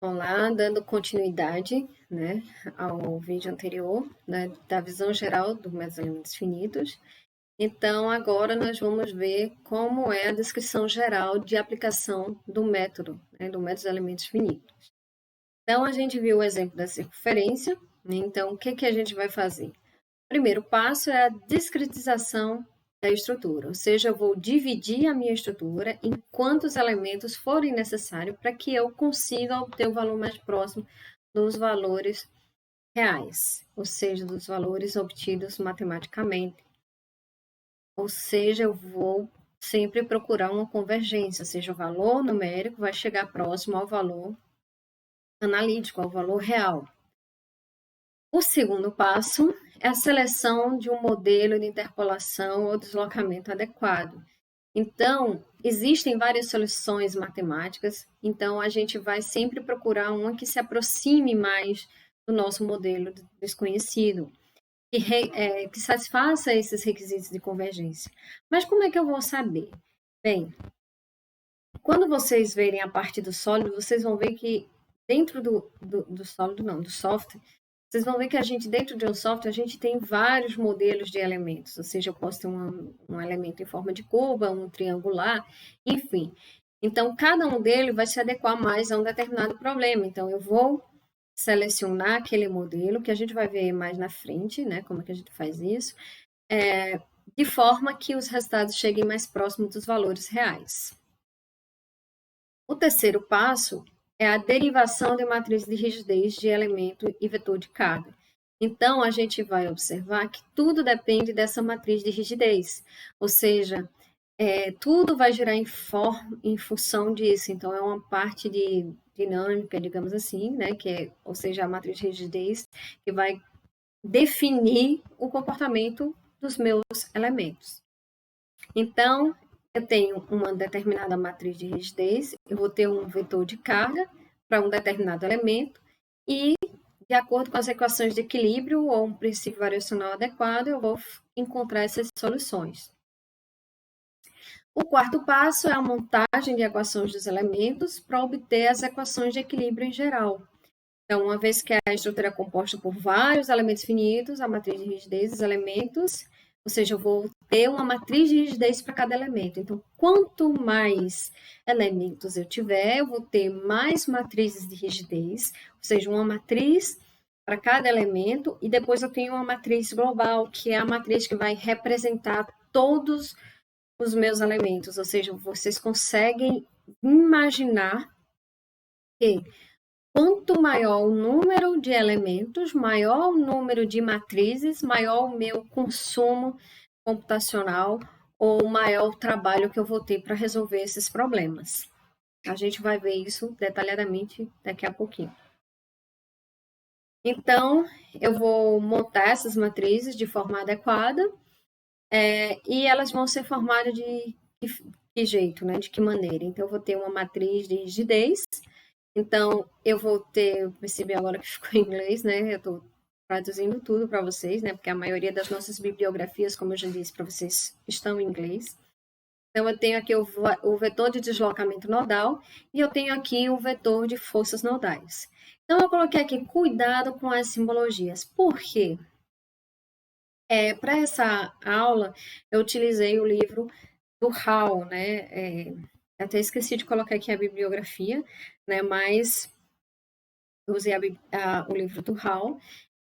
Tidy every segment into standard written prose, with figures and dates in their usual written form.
Olá, dando continuidade, né, ao vídeo anterior, né, da visão geral dos métodos elementos finitos. Então, agora nós vamos ver como é a descrição geral de aplicação do método, né, do método de elementos finitos. Então, a gente viu o exemplo da circunferência, né, então, o que a gente vai fazer? O primeiro passo é a discretização da estrutura, ou seja, eu vou dividir a minha estrutura em quantos elementos forem necessários para que eu consiga obter o valor mais próximo dos valores reais, ou seja, dos valores obtidos matematicamente. Ou seja, eu vou sempre procurar uma convergência, ou seja, o valor numérico vai chegar próximo ao valor analítico, ao valor real. O segundo passo é a seleção de um modelo de interpolação ou deslocamento adequado. Então, existem várias soluções matemáticas, então a gente vai sempre procurar uma que se aproxime mais do nosso modelo desconhecido, que satisfaça esses requisitos de convergência. Mas como é que eu vou saber? Bem, quando vocês verem a parte do sólido, vocês vão ver que dentro do sólido, não, do software, vocês vão ver que a gente, dentro de um software, a gente tem vários modelos de elementos, ou seja, eu posso ter um elemento em forma de curva, um triangular, enfim. Então, cada um deles vai se adequar mais a um determinado problema. Então, eu vou selecionar aquele modelo, que a gente vai ver mais na frente, né, como é que a gente faz isso, de forma que os resultados cheguem mais próximos dos valores reais. O terceiro passo é a derivação de matriz de rigidez de elemento e vetor de carga. Então, a gente vai observar que tudo depende dessa matriz de rigidez, ou seja, tudo vai girar em função disso. Então, é uma parte de dinâmica, digamos assim, né? Ou seja, a matriz de rigidez que vai definir o comportamento dos meus elementos. Então, eu tenho uma determinada matriz de rigidez, eu vou ter um vetor de carga para um determinado elemento e, de acordo com as equações de equilíbrio ou um princípio variacional adequado, eu vou encontrar essas soluções. O quarto passo é a montagem de equações dos elementos para obter as equações de equilíbrio em geral. Então, uma vez que a estrutura é composta por vários elementos finitos, a matriz de rigidez dos elementos, ou seja, eu vou ter uma matriz de rigidez para cada elemento. Então, quanto mais elementos eu tiver, eu vou ter mais matrizes de rigidez, ou seja, uma matriz para cada elemento, e depois eu tenho uma matriz global, que é a matriz que vai representar todos os meus elementos, ou seja, vocês conseguem imaginar que quanto maior o número de elementos, maior o número de matrizes, maior o meu consumo computacional ou maior o trabalho que eu vou ter para resolver esses problemas. A gente vai ver isso detalhadamente daqui a pouquinho. Então, eu vou montar essas matrizes de forma adequada e elas vão ser formadas de que jeito, né? De que maneira? Então, eu vou ter uma matriz de rigidez. Então, eu vou ter, eu percebi agora que ficou em inglês, né? Eu estou traduzindo tudo para vocês, né? Porque a maioria das nossas bibliografias, como eu já disse para vocês, estão em inglês. Então, eu tenho aqui o vetor de deslocamento nodal e eu tenho aqui o vetor de forças nodais. Então, eu coloquei aqui cuidado com as simbologias. Por quê? Para essa aula, eu utilizei o livro do Hall, né? Até esqueci de colocar aqui a bibliografia, né? Mas eu usei o livro do Hall,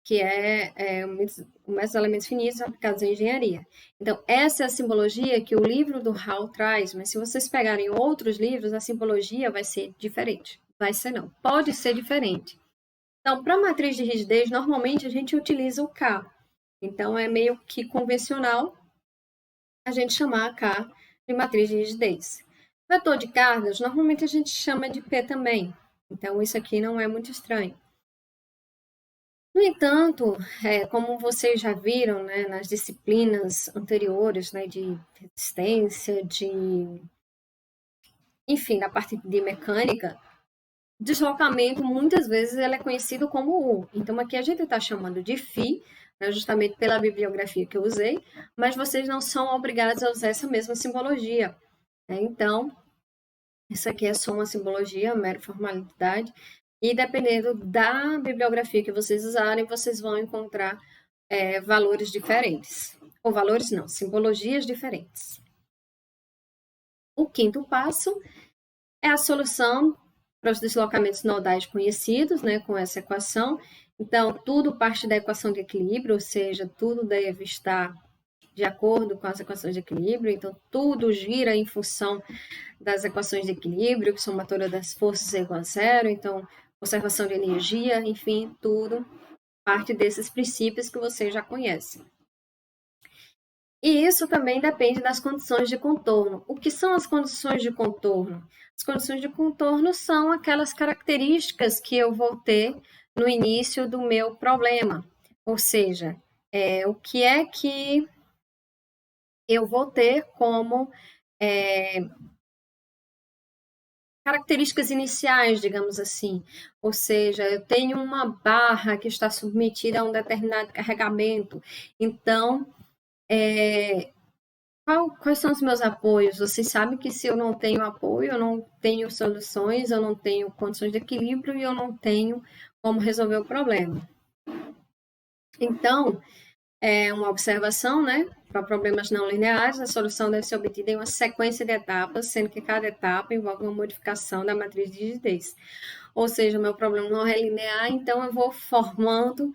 que é o Métodos Elementos Finitos Aplicados em Engenharia. Então, essa é a simbologia que o livro do Hall traz, mas se vocês pegarem outros livros, a simbologia vai ser diferente. Vai ser não, pode ser diferente. Então, para a matriz de rigidez, normalmente a gente utiliza o K. Então, é meio que convencional a gente chamar a K de matriz de rigidez. Vetor de cargas, normalmente a gente chama de P também. Então, isso aqui não é muito estranho. No entanto, como vocês já viram, né, nas disciplinas anteriores, né, de resistência, enfim, da parte de mecânica, deslocamento, muitas vezes, ele é conhecido como U. Então, aqui a gente está chamando de Φ, né, justamente pela bibliografia que eu usei, mas vocês não são obrigados a usar essa mesma simbologia. Né? Então, isso aqui é só uma simbologia, mera formalidade, E dependendo da bibliografia que vocês usarem, vocês vão encontrar valores diferentes. Ou valores não, simbologias diferentes. O quinto passo é a solução para os deslocamentos nodais conhecidos, né, com essa equação. Então, tudo parte da equação de equilíbrio, ou seja, tudo deve estar de acordo com as equações de equilíbrio. Então, tudo gira em função das equações de equilíbrio, que somatória das forças é igual a zero. Então, conservação de energia, enfim, tudo parte desses princípios que vocês já conhecem. E isso também depende das condições de contorno. O que são as condições de contorno? As condições de contorno são aquelas características que eu vou ter no início do meu problema. Ou seja, o que é que eu vou ter como características iniciais, digamos assim. Ou seja, eu tenho uma barra que está submetida a um determinado carregamento. Então, quais são os meus apoios? Vocês sabem que se eu não tenho apoio, eu não tenho soluções, eu não tenho condições de equilíbrio e eu não tenho como resolver o problema. Então, uma observação, né? Para problemas não lineares, a solução deve ser obtida em uma sequência de etapas, sendo que cada etapa envolve uma modificação da matriz de rigidez. Ou seja, o meu problema não é linear, então eu vou formando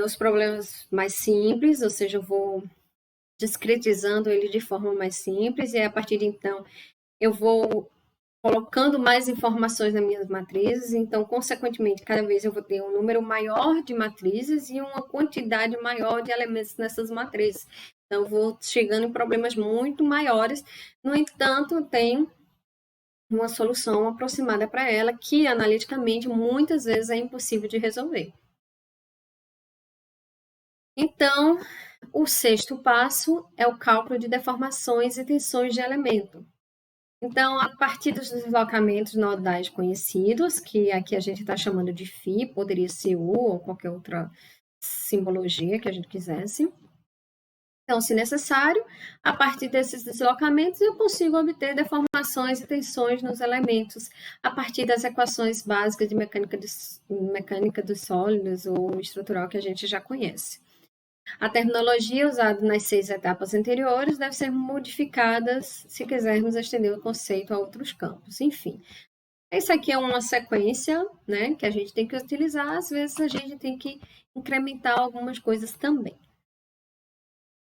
os problemas mais simples, ou seja, eu vou discretizando ele de forma mais simples, e a partir de então eu vou colocando mais informações nas minhas matrizes, então, consequentemente, cada vez eu vou ter um número maior de matrizes e uma quantidade maior de elementos nessas matrizes. Então, eu vou chegando em problemas muito maiores, no entanto, eu tenho uma solução aproximada para ela, que analiticamente muitas vezes é impossível de resolver. Então, o sexto passo é o cálculo de deformações e tensões de elemento. Então, a partir dos deslocamentos nodais conhecidos, que aqui a gente está chamando de φ, poderia ser U ou qualquer outra simbologia que a gente quisesse. Então, se necessário, a partir desses deslocamentos, eu consigo obter deformações e tensões nos elementos a partir das equações básicas de mecânica dos sólidos ou estrutural que a gente já conhece. A terminologia usada nas 6 etapas anteriores deve ser modificada se quisermos estender o conceito a outros campos. Enfim, isso aqui é uma sequência, né, que a gente tem que utilizar. Às vezes a gente tem que incrementar algumas coisas também.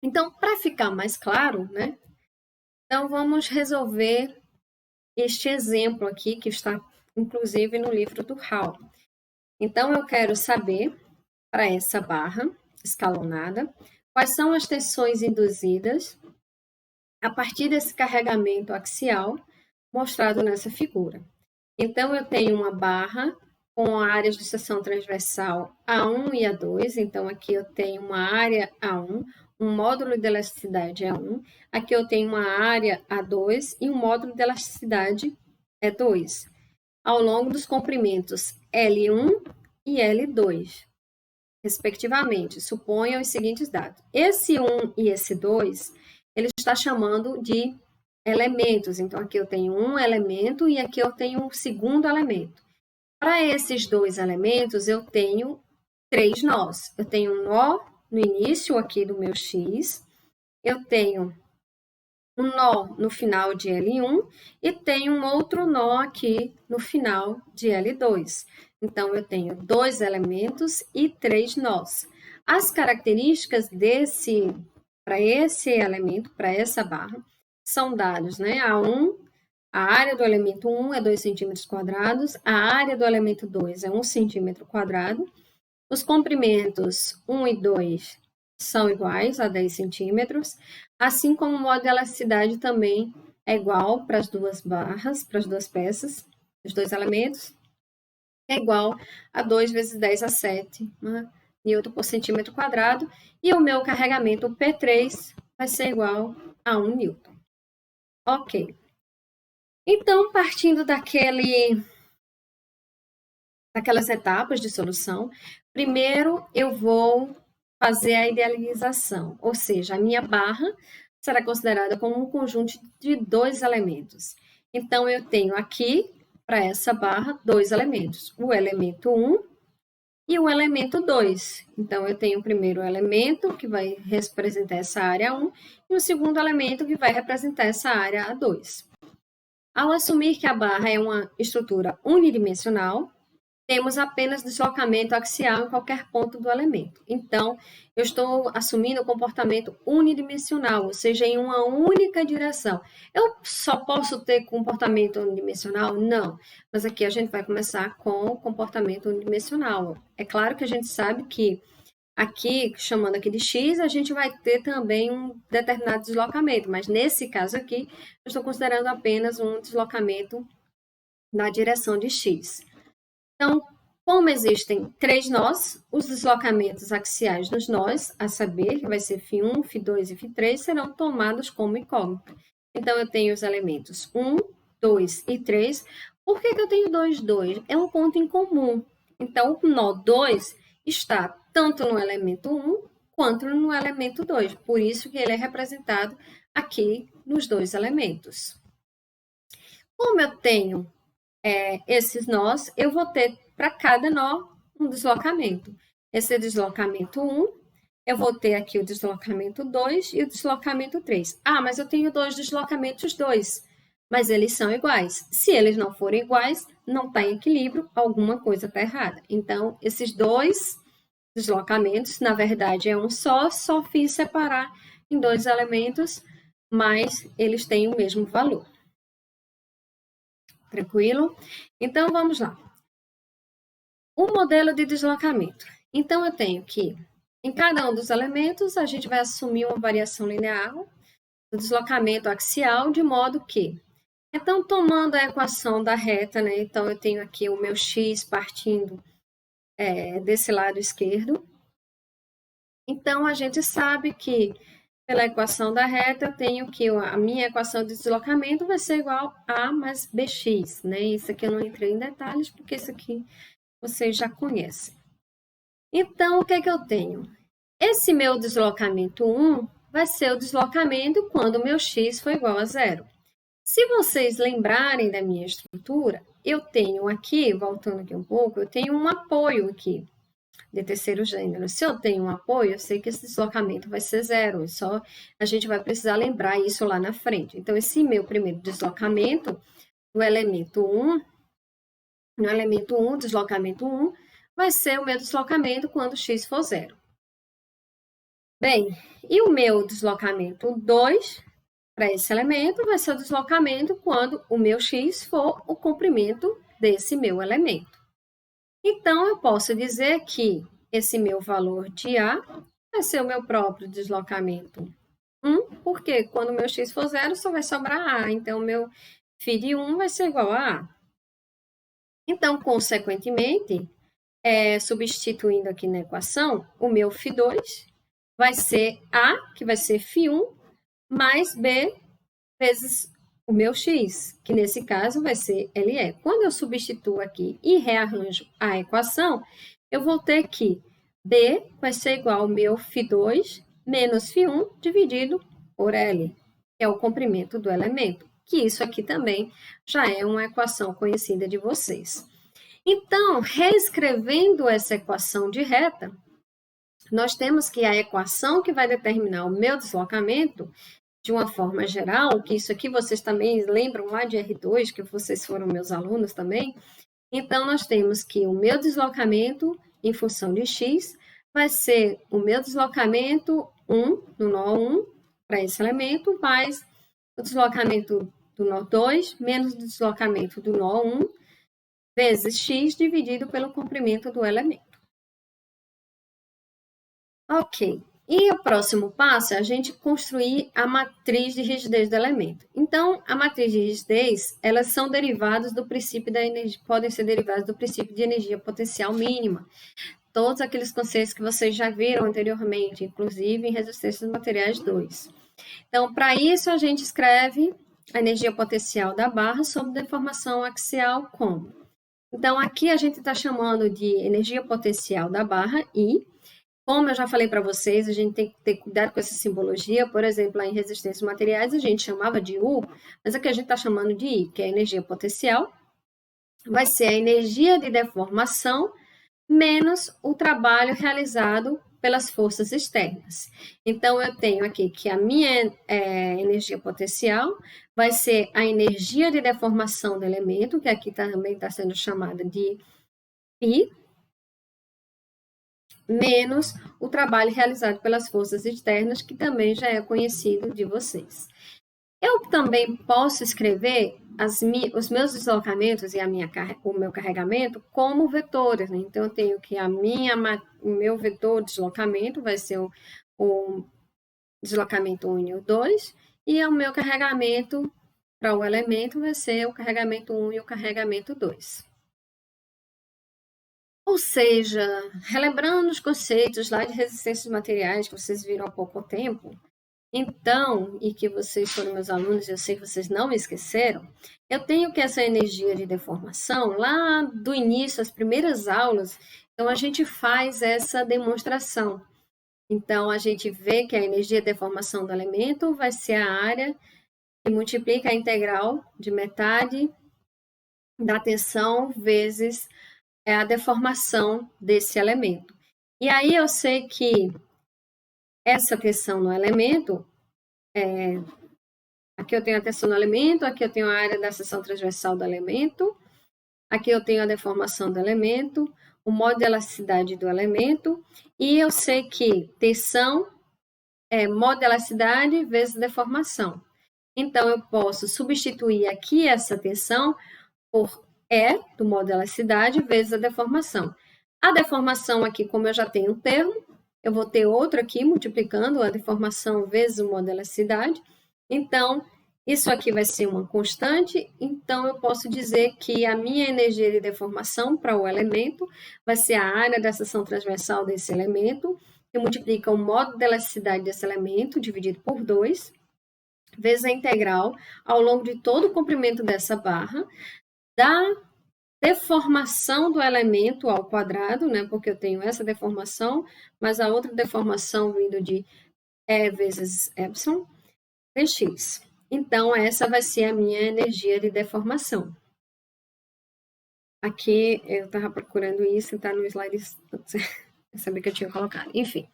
Então, para ficar mais claro, né, então vamos resolver este exemplo aqui que está inclusive no livro do Hall. Então, eu quero saber, para essa barra escalonada, quais são as tensões induzidas a partir desse carregamento axial mostrado nessa figura. Então, eu tenho uma barra com áreas de seção transversal A1 e A2. Então, aqui eu tenho uma área A1, um módulo de elasticidade A1. Aqui eu tenho uma área A2 e um módulo de elasticidade E2. Ao longo dos comprimentos L1 e L2, respectivamente. Suponha os seguintes dados. Esse 1 e esse 2, ele está chamando de elementos. Então, aqui eu tenho um elemento e aqui eu tenho um segundo elemento. Para esses dois elementos, eu tenho 3 nós. Eu tenho um nó no início aqui do meu X, eu tenho um nó no final de L1 e tenho um outro nó aqui no final de L2. Então, eu tenho 2 elementos e 3 nós. As características para esse elemento, para essa barra, são dados, né? A área do elemento 1 é 2 centímetros quadrados, a área do elemento 2 é 1 centímetro quadrado, os comprimentos 1 e 2 são iguais a 10 centímetros, assim como o modo de elasticidade também é igual para as duas barras, para as duas peças, os dois elementos, é igual a 2 vezes 10 a 7 newton por centímetro quadrado, e o meu carregamento P3 vai ser igual a 1 newton. Ok. Então, partindo daquelas etapas de solução, primeiro eu vou fazer a idealização, ou seja, a minha barra será considerada como um conjunto de 2 elementos. Então, eu tenho aqui para essa barra dois elementos, o elemento 1 e o elemento 2. Então, eu tenho o primeiro elemento, que vai representar essa área 1, e o segundo elemento, que vai representar essa área 2. Ao assumir que a barra é uma estrutura unidimensional, temos apenas deslocamento axial em qualquer ponto do elemento. Então, eu estou assumindo o comportamento unidimensional, ou seja, em uma única direção. Eu só posso ter comportamento unidimensional? Não. Mas aqui a gente vai começar com o comportamento unidimensional. É claro que a gente sabe que aqui, chamando aqui de x, a gente vai ter também um determinado deslocamento, mas nesse caso aqui, eu estou considerando apenas um deslocamento na direção de x. Então, como existem três nós, os deslocamentos axiais dos nós, a saber, que vai ser φ1, φ2 e φ3, serão tomados como incógnita. Então, eu tenho os elementos 1, 2 e 3. Por que eu tenho 2, 2? É um ponto em comum. Então, o nó 2 está tanto no elemento 1 quanto no elemento 2. Por isso que ele é representado aqui nos dois elementos. Como eu tenho esses nós, eu vou ter para cada nó um deslocamento. Esse deslocamento 1, eu vou ter aqui o deslocamento 2 e o deslocamento 3. Ah, mas eu tenho dois deslocamentos 2, mas eles são iguais. Se eles não forem iguais, não está em equilíbrio, alguma coisa está errada. Então, esses dois deslocamentos, na verdade, é um só fiz separar em dois elementos, mas eles têm o mesmo valor. Tranquilo? Então, vamos lá. O modelo de deslocamento. Então, eu tenho que, em cada um dos elementos, a gente vai assumir uma variação linear do deslocamento axial, de modo que, então, tomando a equação da reta, né? Então, eu tenho aqui o meu x partindo desse lado esquerdo. Então, a gente sabe que, pela equação da reta, eu tenho que a minha equação de deslocamento vai ser igual a mais bx, né? Isso aqui eu não entrei em detalhes, porque isso aqui vocês já conhecem. Então, o que é que eu tenho? Esse meu deslocamento 1 vai ser o deslocamento quando o meu x for igual a zero. Se vocês lembrarem da minha estrutura, eu tenho aqui, voltando aqui um pouco, eu tenho um apoio aqui de terceiro gênero. Se eu tenho um apoio, eu sei que esse deslocamento vai ser zero. Só a gente vai precisar lembrar isso lá na frente. Então, esse meu primeiro deslocamento do elemento 1, no elemento 1, deslocamento 1, vai ser o meu deslocamento quando x for zero. Bem, e o meu deslocamento 2 para esse elemento vai ser o deslocamento quando o meu x for o comprimento desse meu elemento. Então, eu posso dizer que esse meu valor de A vai ser o meu próprio deslocamento 1, porque quando o meu x for zero, só vai sobrar A. Então, o meu φ de 1 vai ser igual a A. Então, consequentemente, substituindo aqui na equação, o meu φ2 vai ser A, que vai ser φ1, mais B vezes o meu x, que nesse caso vai ser LE. Quando eu substituo aqui e rearranjo a equação, eu vou ter que B vai ser igual ao meu φ2 menos φ1 dividido por L, que é o comprimento do elemento, que isso aqui também já é uma equação conhecida de vocês. Então, reescrevendo essa equação de reta, nós temos que a equação que vai determinar o meu deslocamento, de uma forma geral, que isso aqui vocês também lembram lá de R2, que vocês foram meus alunos também, então nós temos que o meu deslocamento em função de x vai ser o meu deslocamento 1, no nó 1, para esse elemento, mais o deslocamento do nó 2, menos o deslocamento do nó 1, vezes x dividido pelo comprimento do elemento. Ok. E o próximo passo é a gente construir a matriz de rigidez do elemento. Então, a matriz de rigidez, elas são derivadas do princípio da energia, podem ser derivadas do princípio de energia potencial mínima. Todos aqueles conceitos que vocês já viram anteriormente, inclusive em resistência dos materiais 2. Então, para isso, a gente escreve a energia potencial da barra sob deformação axial como? Então, aqui a gente está chamando de energia potencial da barra I. Como eu já falei para vocês, a gente tem que ter cuidado com essa simbologia. Por exemplo, lá em resistência dos materiais, a gente chamava de U, mas aqui a gente está chamando de I, que é a energia potencial. vai ser a energia de deformação menos o trabalho realizado pelas forças externas. Então, eu tenho aqui que a minha energia potencial vai ser a energia de deformação do elemento, que aqui também está sendo chamada de π, menos o trabalho realizado pelas forças externas, que também já é conhecido de vocês. Eu também posso escrever os meus deslocamentos e o meu carregamento como vetores, né? Então, eu tenho que o meu vetor de deslocamento vai ser o deslocamento 1 e o 2, e o meu carregamento para o elemento vai ser o carregamento 1 e o carregamento 2. Ou seja, relembrando os conceitos lá de resistência de materiais que vocês viram há pouco tempo, então, e que vocês foram meus alunos, eu sei que vocês não me esqueceram, eu tenho que essa energia de deformação, lá do início, as primeiras aulas, então a gente faz essa demonstração. Então, a gente vê que a energia de deformação do elemento vai ser a área que multiplica a integral de metade da tensão vezes a deformação desse elemento. E aí eu sei que essa tensão no elemento, aqui eu tenho a tensão no elemento, aqui eu tenho a área da seção transversal do elemento, aqui eu tenho a deformação do elemento, o modo de elasticidade do elemento, e eu sei que tensão é modo de elasticidade vezes deformação. Então, eu posso substituir aqui essa tensão por E do modo de elasticidade vezes a deformação. A deformação aqui, como eu já tenho um termo, eu vou ter outro aqui multiplicando a deformação vezes o modo de elasticidade. Então, isso aqui vai ser uma constante, então eu posso dizer que a minha energia de deformação para o elemento vai ser a área da seção transversal desse elemento, que multiplica o modo de elasticidade desse elemento, dividido por 2, vezes a integral ao longo de todo o comprimento dessa barra, da deformação do elemento ao quadrado, né, porque eu tenho essa deformação, mas a outra deformação vindo de E vezes epsilon, dx. Então, essa vai ser a minha energia de deformação. Aqui, eu estava procurando isso, está no slide, eu sabia que eu tinha colocado. Enfim.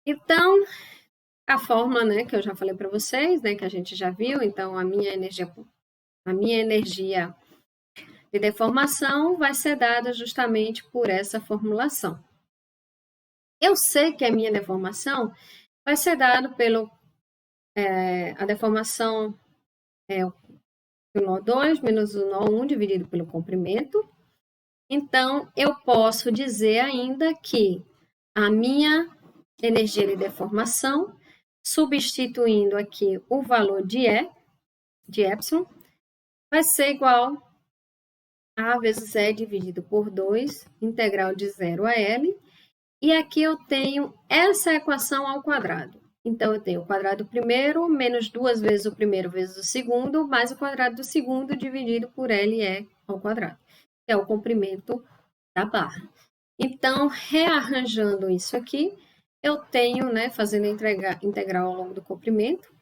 Então, a forma, né, que eu já falei para vocês, né, que a gente já viu, então, a minha energia de deformação vai ser dada justamente por essa formulação. Eu sei que a minha deformação vai ser dada pelo a deformação é o nó 2 menos o nó 1 dividido pelo comprimento. Então, eu posso dizer ainda que a minha energia de deformação, substituindo aqui o valor de E, de epsilon, vai ser igual a vezes E dividido por 2, integral de 0 a L. E aqui eu tenho essa equação ao quadrado. Então, eu tenho o quadrado do primeiro menos 2 vezes o primeiro vezes o segundo, mais o quadrado do segundo dividido por LE ao quadrado, que é o comprimento da barra. Então, rearranjando isso aqui, eu tenho, né, fazendo a integral ao longo do comprimento.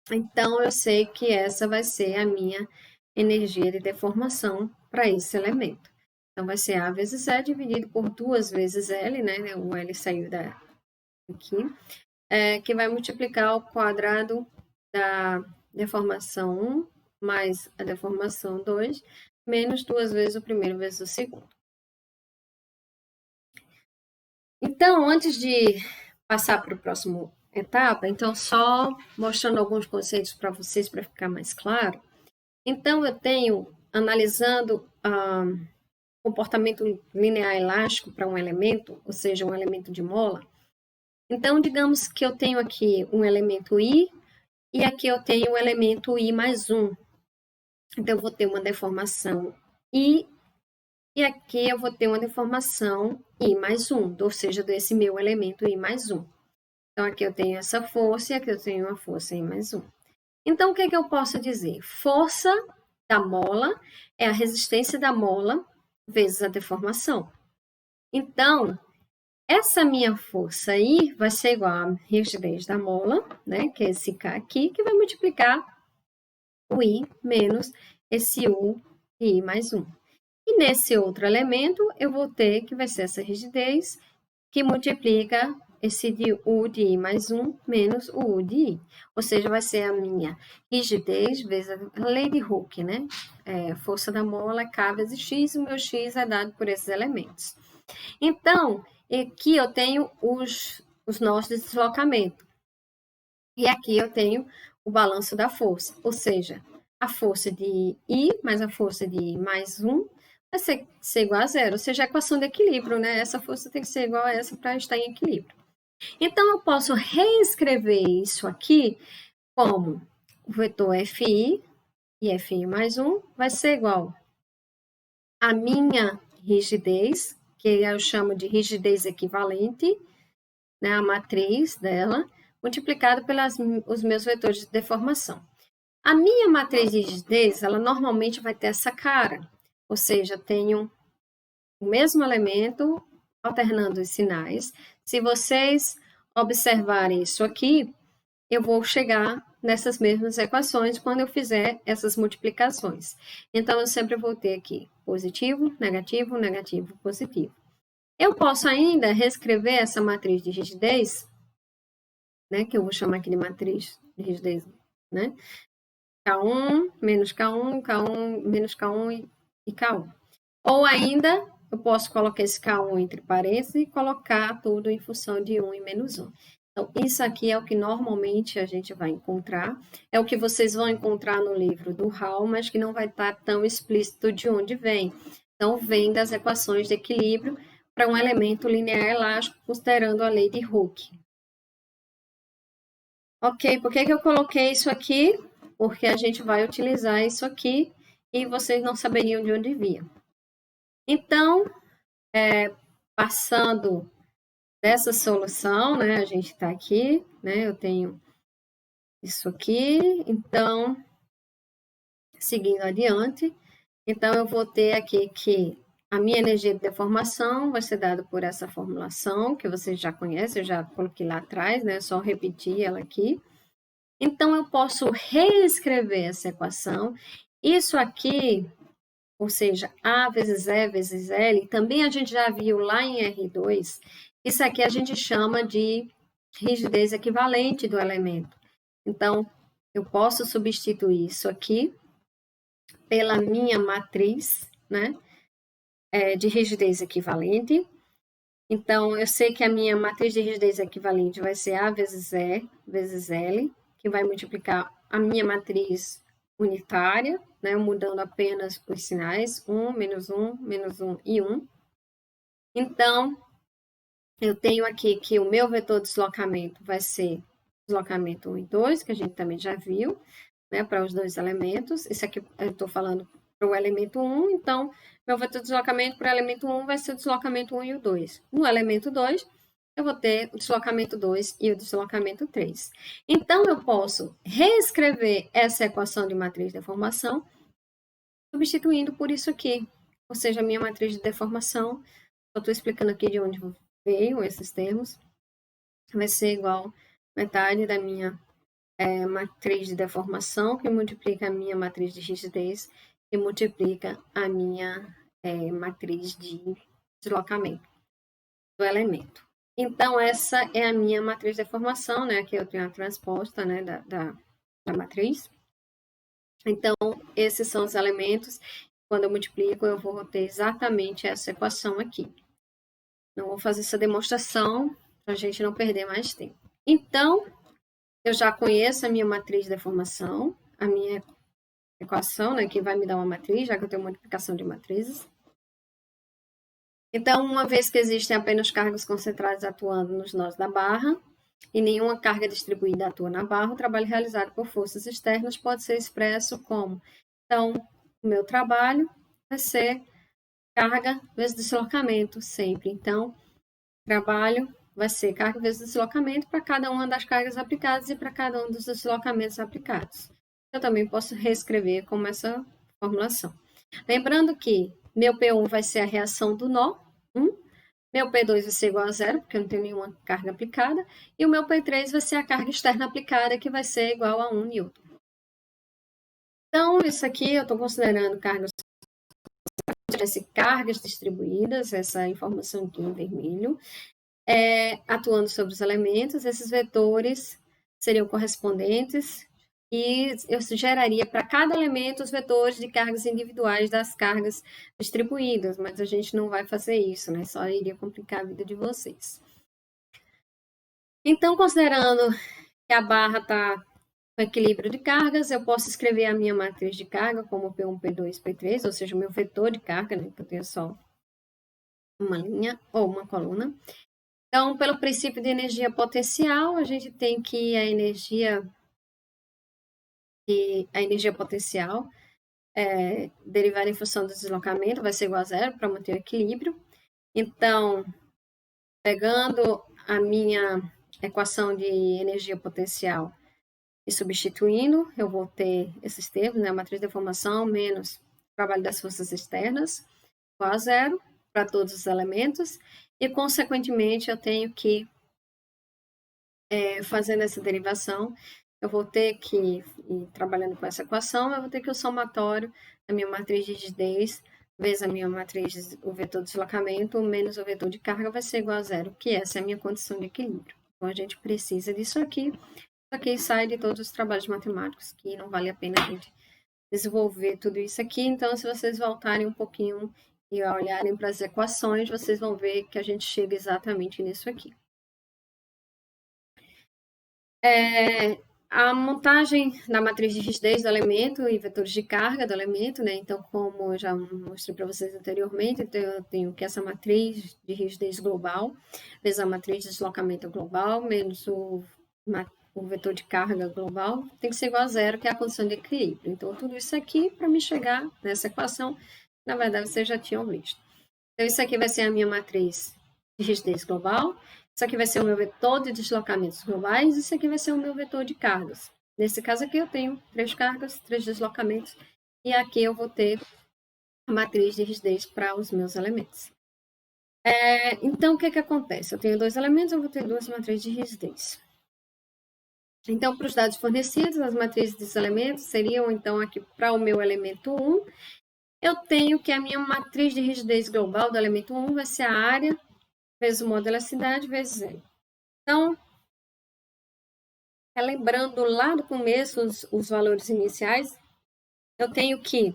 Então, eu sei que essa vai ser a minha energia de deformação para esse elemento. Então, vai ser A vezes E dividido por 2 vezes L, né? O L saiu aqui, que vai multiplicar o quadrado da deformação 1 mais a deformação 2, menos 2 vezes o primeiro vezes o segundo. Então, antes de passar para a próxima etapa, então só mostrando alguns conceitos para vocês, para ficar mais claro. Então, eu tenho, analisando comportamento linear elástico para um elemento, ou seja, um elemento de mola. Então, digamos que eu tenho aqui um elemento I, e aqui eu tenho o elemento I mais 1. Então, eu vou ter uma deformação I, e aqui eu vou ter uma deformação I mais 1, ou seja, desse meu elemento I mais 1. Então, aqui eu tenho essa força, e aqui eu tenho uma força I mais 1. Então, o que eu posso dizer? Força da mola é a resistência da mola vezes a deformação. Então, essa minha força aí vai ser igual à rigidez da mola, né, que é esse K aqui, que vai multiplicar o I menos esse U de I mais 1. E nesse outro elemento, eu vou ter que vai ser essa rigidez que multiplica esse de U de I mais 1 menos o U de I. Ou seja, vai ser a minha rigidez vezes a lei de Hooke, né? Força da mola, K vezes X, e o meu X é dado por esses elementos. Então, aqui eu tenho os nós de deslocamento. E aqui eu tenho o balanço da força, ou seja, a força de I mais a força de I mais 1 vai ser igual a zero, ou seja, a equação de equilíbrio, né? Essa força tem que ser igual a essa para estar em equilíbrio. Então, eu posso reescrever isso aqui como o vetor Fi e Fi mais 1 vai ser igual a minha rigidez, que eu chamo de rigidez equivalente, né, a matriz dela, multiplicado pelos meus vetores de deformação. A minha matriz de rigidez, ela normalmente vai ter essa cara, ou seja, tenho o mesmo elemento alternando os sinais. Se vocês observarem isso aqui, eu vou chegar nessas mesmas equações quando eu fizer essas multiplicações. Então, eu sempre vou ter aqui positivo, negativo, negativo, positivo. Eu posso ainda reescrever essa matriz de rigidez, né, que eu vou chamar aqui de matriz de rigidez, né? K1 menos K1, K1 menos K1 e K1. Ou ainda, eu posso colocar esse K1 entre parênteses e colocar tudo em função de 1 e menos 1. Então, isso aqui é o que normalmente a gente vai encontrar, é o que vocês vão encontrar no livro do Hall, mas que não vai estar tão explícito de onde vem. Então, vem das equações de equilíbrio para um elemento linear elástico, considerando a lei de Hooke. Ok, por que eu coloquei isso aqui? Porque a gente vai utilizar isso aqui e vocês não saberiam de onde vinha. Então, passando dessa solução, né, a gente está aqui, né, eu tenho isso aqui, então, seguindo adiante, então eu vou ter aqui que a minha energia de deformação vai ser dada por essa formulação, que vocês já conhecem, eu já coloquei lá atrás, né, só repetir ela aqui. Então, eu posso reescrever essa equação. Isso aqui, ou seja, A vezes E vezes L, também a gente já viu lá em R2, isso aqui a gente chama de rigidez equivalente do elemento. Então, eu posso substituir isso aqui pela minha matriz, né, de rigidez equivalente. Então, eu sei que a minha matriz de rigidez equivalente vai ser A vezes E vezes L, que vai multiplicar a minha matriz unitária, né, mudando apenas os sinais, 1, menos 1, menos 1 e 1. Então, eu tenho aqui que o meu vetor de deslocamento vai ser deslocamento 1 e 2, que a gente também já viu, né, para os dois elementos. Esse aqui eu estou falando para o elemento 1, então, meu vetor de deslocamento para o elemento 1 vai ser o deslocamento 1 e o 2. No elemento 2, eu vou ter o deslocamento 2 e o deslocamento 3. Então, eu posso reescrever essa equação de matriz de deformação substituindo por isso aqui. Ou seja, a minha matriz de deformação, eu estou explicando aqui de onde veio esses termos, vai ser igual metade da minha matriz de deformação, que multiplica a minha matriz de rigidez, que multiplica a minha matriz de deslocamento do elemento. Então, essa é a minha matriz de deformação, né? Aqui eu tenho a transposta, né, da matriz. Então, esses são os elementos. Quando eu multiplico, eu vou ter exatamente essa equação aqui. Não vou fazer essa demonstração para a gente não perder mais tempo. Então, eu já conheço a minha matriz de deformação, a minha equação, né, que vai me dar uma matriz, já que eu tenho multiplicação de matrizes. Então, uma vez que existem apenas cargas concentradas atuando nos nós da barra e nenhuma carga distribuída atua na barra, o trabalho realizado por forças externas pode ser expresso como: então, o meu trabalho vai ser carga vezes deslocamento sempre. Então, trabalho vai ser carga vezes deslocamento para cada uma das cargas aplicadas e para cada um dos deslocamentos aplicados. Eu também posso reescrever como essa formulação. Lembrando que meu P1 vai ser a reação do nó, 1. Meu P2 vai ser igual a zero, porque eu não tenho nenhuma carga aplicada. E o meu P3 vai ser a carga externa aplicada, que vai ser igual a 1 newton. Então, isso aqui eu estou considerando cargas distribuídas, essa informação aqui em vermelho, atuando sobre os elementos, esses vetores seriam correspondentes e eu geraria para cada elemento os vetores de cargas individuais das cargas distribuídas, mas a gente não vai fazer isso, né? Só iria complicar a vida de vocês. Então, considerando que a barra está com equilíbrio de cargas, eu posso escrever a minha matriz de carga como P1, P2, P3, ou seja, o meu vetor de carga, né? Que eu tenho só uma linha ou uma coluna. Então, pelo princípio de energia potencial, a gente tem que a energia potencial derivada em função do deslocamento vai ser igual a zero para manter o equilíbrio. Então, pegando a minha equação de energia potencial e substituindo, eu vou ter esses termos, né? A matriz de deformação menos o trabalho das forças externas, igual a zero para todos os elementos. E, consequentemente, eu tenho que, fazendo essa derivação, eu vou ter que, trabalhando com essa equação, eu vou ter que o somatório da minha matriz de rigidez vezes a minha matriz, o vetor de deslocamento, menos o vetor de carga, vai ser igual a zero, que essa é a minha condição de equilíbrio. Então, a gente precisa disso aqui. Isso aqui sai de todos os trabalhos matemáticos, que não vale a pena a gente desenvolver tudo isso aqui. Então, se vocês voltarem um pouquinho e olharem para as equações, vocês vão ver que a gente chega exatamente nisso aqui. A montagem da matriz de rigidez do elemento e vetores de carga do elemento, né? Então, como eu já mostrei para vocês anteriormente, então eu tenho que essa matriz de rigidez global, vezes a matriz de deslocamento global, menos o vetor de carga global, tem que ser igual a zero, que é a condição de equilíbrio. Então, tudo isso aqui, para me chegar nessa equação, na verdade, vocês já tinham visto. Então, isso aqui vai ser a minha matriz de rigidez global, isso aqui vai ser o meu vetor de deslocamentos globais, isso aqui vai ser o meu vetor de cargas. Nesse caso aqui eu tenho 3 cargas, 3 deslocamentos, e aqui eu vou ter a matriz de rigidez para os meus elementos. Então, o que acontece? Eu tenho 2 elementos, eu vou ter 2 matrizes de rigidez. Então, para os dados fornecidos, as matrizes dos elementos seriam, então, aqui para o meu elemento 1, eu tenho que a minha matriz de rigidez global do elemento 1 vai ser a área vezes o modo de elasticidade vezes zero. Então, lembrando lá do começo os valores iniciais, eu tenho que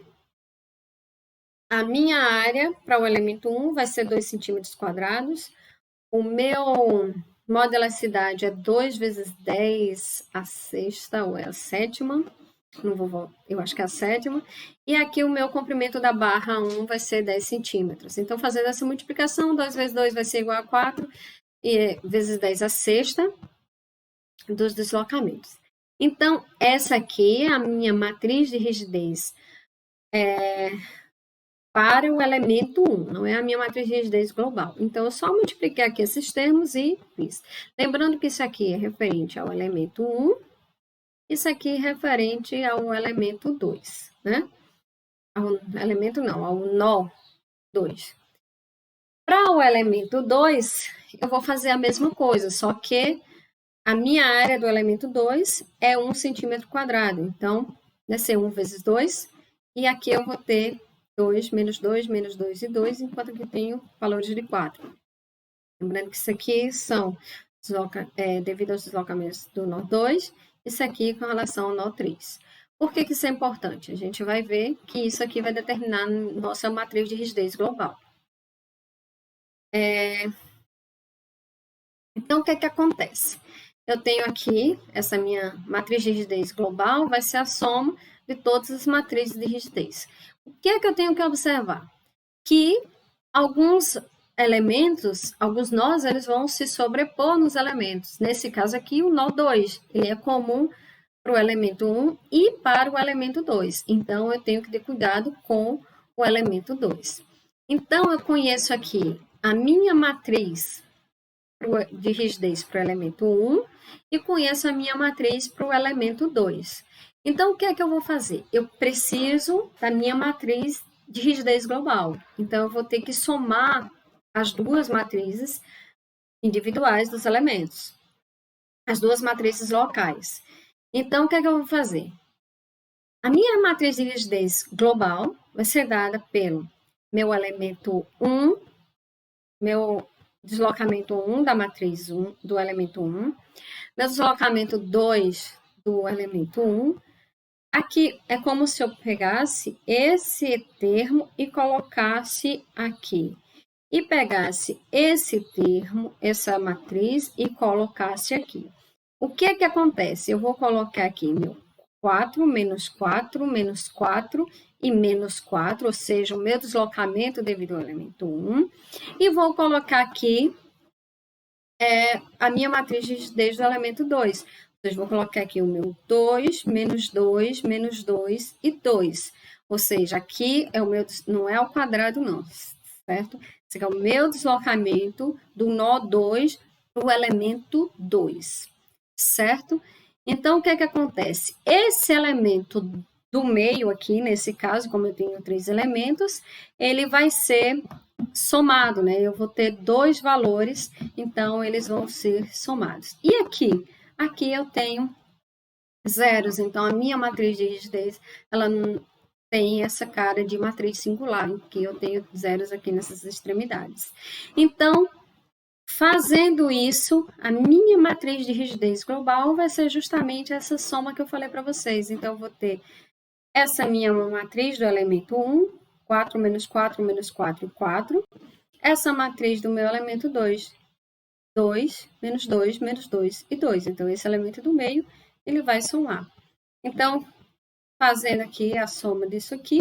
a minha área para o elemento 1 vai ser 2 centímetros quadrados, o meu modo de elasticidade é 2 vezes 10 a sexta, ou é a sétima, não vou, eu acho que é a sétima, e aqui o meu comprimento da barra 1 vai ser 10 centímetros. Então, fazendo essa multiplicação, 2 vezes 2 vai ser igual a 4, e vezes 10 a sexta dos deslocamentos. Então, essa aqui é a minha matriz de rigidez para o elemento 1, não é a minha matriz de rigidez global. Então, eu só multipliquei aqui esses termos e fiz. Lembrando que isso aqui é referente ao elemento 1, isso aqui é referente ao elemento 2, né? Ao elemento não, ao nó 2. Para o elemento 2, eu vou fazer a mesma coisa, só que a minha área do elemento 2 é 1 centímetro quadrado. Então, vai ser 1 vezes 2. E aqui eu vou ter 2, menos 2, menos 2 e 2, enquanto aqui tenho valores de 4. Lembrando que isso aqui são devido aos deslocamentos do nó 2, isso aqui com relação ao nó 3. Por que isso é importante? A gente vai ver que isso aqui vai determinar nossa matriz de rigidez global. Então, o que acontece? Eu tenho aqui, essa minha matriz de rigidez global vai ser a soma de todas as matrizes de rigidez. O que é que eu tenho que observar? Que alguns elementos, alguns nós, eles vão se sobrepor nos elementos. Nesse caso aqui, o nó 2, ele é comum para o elemento 1 e para o elemento 2. Então, eu tenho que ter cuidado com o elemento 2. Então, eu conheço aqui a minha matriz de rigidez para o elemento 1 e conheço a minha matriz para o elemento 2. Então, o que é que eu vou fazer? Eu preciso da minha matriz de rigidez global. Então, eu vou ter que somar as duas matrizes individuais dos elementos, as duas matrizes locais. Então, o que é que eu vou fazer? A minha matriz de rigidez global vai ser dada pelo meu elemento 1, meu deslocamento 1 da matriz 1, do elemento 1, meu deslocamento 2 do elemento 1. Aqui é como se eu pegasse esse termo e colocasse aqui. E pegasse esse termo, essa matriz, e colocasse aqui. O que é que acontece? Eu vou colocar aqui meu 4, menos 4, menos 4 e menos 4, ou seja, o meu deslocamento devido ao elemento 1. E vou colocar aqui a minha matriz de rigidez do elemento 2. Ou seja, vou colocar aqui o meu 2, menos 2, menos 2 e 2. Ou seja, aqui é o meu, não é ao quadrado não, certo? Esse aqui é o meu deslocamento do nó 2 para o elemento 2, certo? Então, o que é que acontece? Esse elemento do meio aqui, nesse caso, como eu tenho 3 elementos, ele vai ser somado, né? Eu vou ter 2 valores, então eles vão ser somados. E aqui? Aqui eu tenho zeros, então a minha matriz de rigidez, ela não tem essa cara de matriz singular, em que eu tenho zeros aqui nessas extremidades. Então, fazendo isso, a minha matriz de rigidez global vai ser justamente essa soma que eu falei para vocês. Então, eu vou ter essa minha matriz do elemento 1, 4 menos 4 menos 4 e 4. Essa matriz do meu elemento 2, 2 menos 2 menos 2 e 2. Então, esse elemento do meio, ele vai somar. Então, fazendo aqui a soma disso aqui,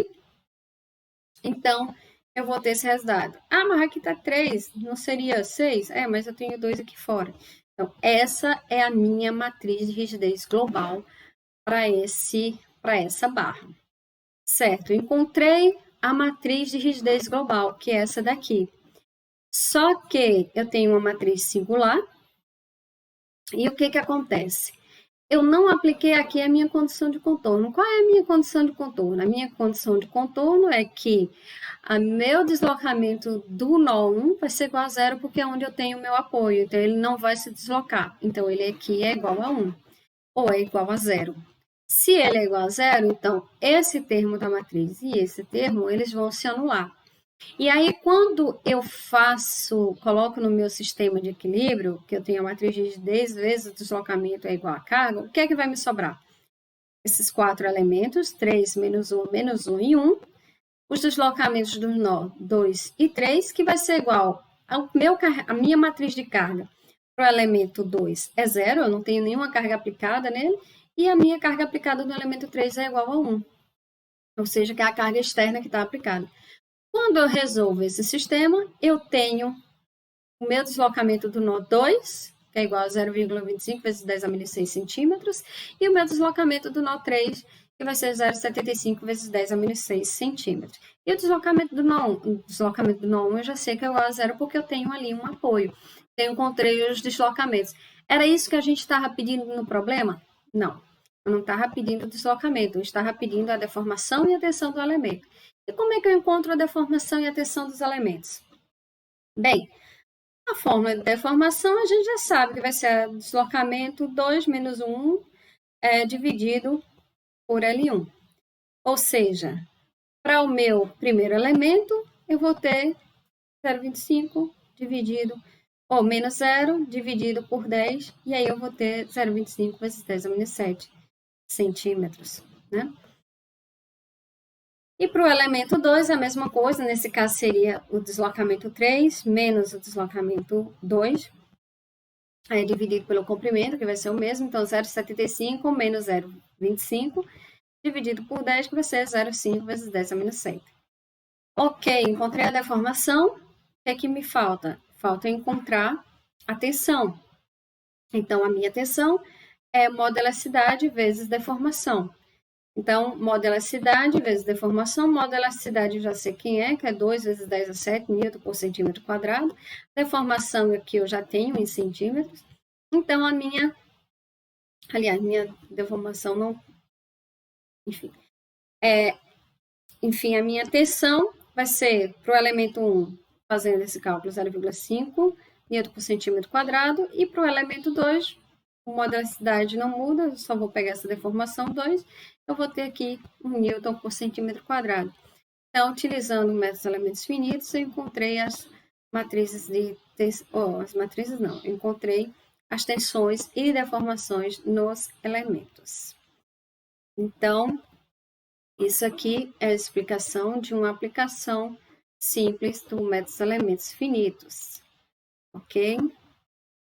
então, eu vou ter esse resultado. Ah, mas aqui está 3, não seria 6? É, mas eu tenho 2 aqui fora. Então, essa é a minha matriz de rigidez global para essa barra. Certo, encontrei a matriz de rigidez global, que é essa daqui. Só que eu tenho uma matriz singular, e o que que acontece? Eu não apliquei aqui a minha condição de contorno. Qual é a minha condição de contorno? A minha condição de contorno é que o meu deslocamento do nó 1 vai ser igual a zero, porque é onde eu tenho o meu apoio. Então, ele não vai se deslocar. Então, ele aqui é igual a 1, ou é igual a zero. Se ele é igual a zero, então, esse termo da matriz e esse termo, eles vão se anular. E aí, quando eu coloco no meu sistema de equilíbrio, que eu tenho a matriz de rigidez vezes o deslocamento é igual a carga, o que é que vai me sobrar? Esses 4 elementos, 3, menos 1 e 1. Os deslocamentos do nó 2 e 3, que vai ser igual a minha matriz de carga para o elemento 2 é zero, eu não tenho nenhuma carga aplicada nele, e a minha carga aplicada no elemento 3 é igual a 1. Ou seja, que é a carga externa que está aplicada. Quando eu resolvo esse sistema, eu tenho o meu deslocamento do nó 2, que é igual a 0,25 vezes 10 a menos 6 centímetros, e o meu deslocamento do nó 3, que vai ser 0,75 vezes 10 a menos 6 centímetros. E o deslocamento do nó 1 eu já sei que é igual a zero, porque eu tenho ali um apoio. Eu encontrei os deslocamentos. Era isso que a gente estava pedindo no problema? Não. Eu não estava pedindo o deslocamento, eu estava pedindo a deformação e a tensão do elemento. E como é que eu encontro a deformação e a tensão dos elementos? Bem, a fórmula de deformação a gente já sabe que vai ser o deslocamento 2 menos 1 dividido por L1. Ou seja, para o meu primeiro elemento, eu vou ter 0,25 dividido, ou menos 0 dividido por 10, e aí eu vou ter 0,25 vezes 10 a menos 7 centímetros, né? E para o elemento 2, a mesma coisa, nesse caso seria o deslocamento 3 menos o deslocamento 2, dividido pelo comprimento, que vai ser o mesmo, então 0,75 menos 0,25, dividido por 10, que vai ser 0,5 vezes 10 a menos 7. Ok, encontrei a deformação, o que é que me falta? Falta encontrar a tensão. Então, a minha tensão é modelacidade vezes deformação. Então, modelacidade vezes deformação, modelacidade já sei quem é, que é 2 vezes 10 a 7 newton por centímetro quadrado. Deformação aqui eu já tenho em centímetros. Então, minha deformação não... Enfim, a minha tensão vai ser, para o elemento 1, fazendo esse cálculo, 0,5 newton por centímetro quadrado, e para o elemento 2, a modularidade não muda, eu só vou pegar essa deformação 2, eu vou ter aqui 1 newton por centímetro quadrado. Então, utilizando o método dos elementos finitos, eu encontrei as matrizes as matrizes não, eu encontrei as tensões e deformações nos elementos. Então, isso aqui é a explicação de uma aplicação simples do método dos elementos finitos, ok?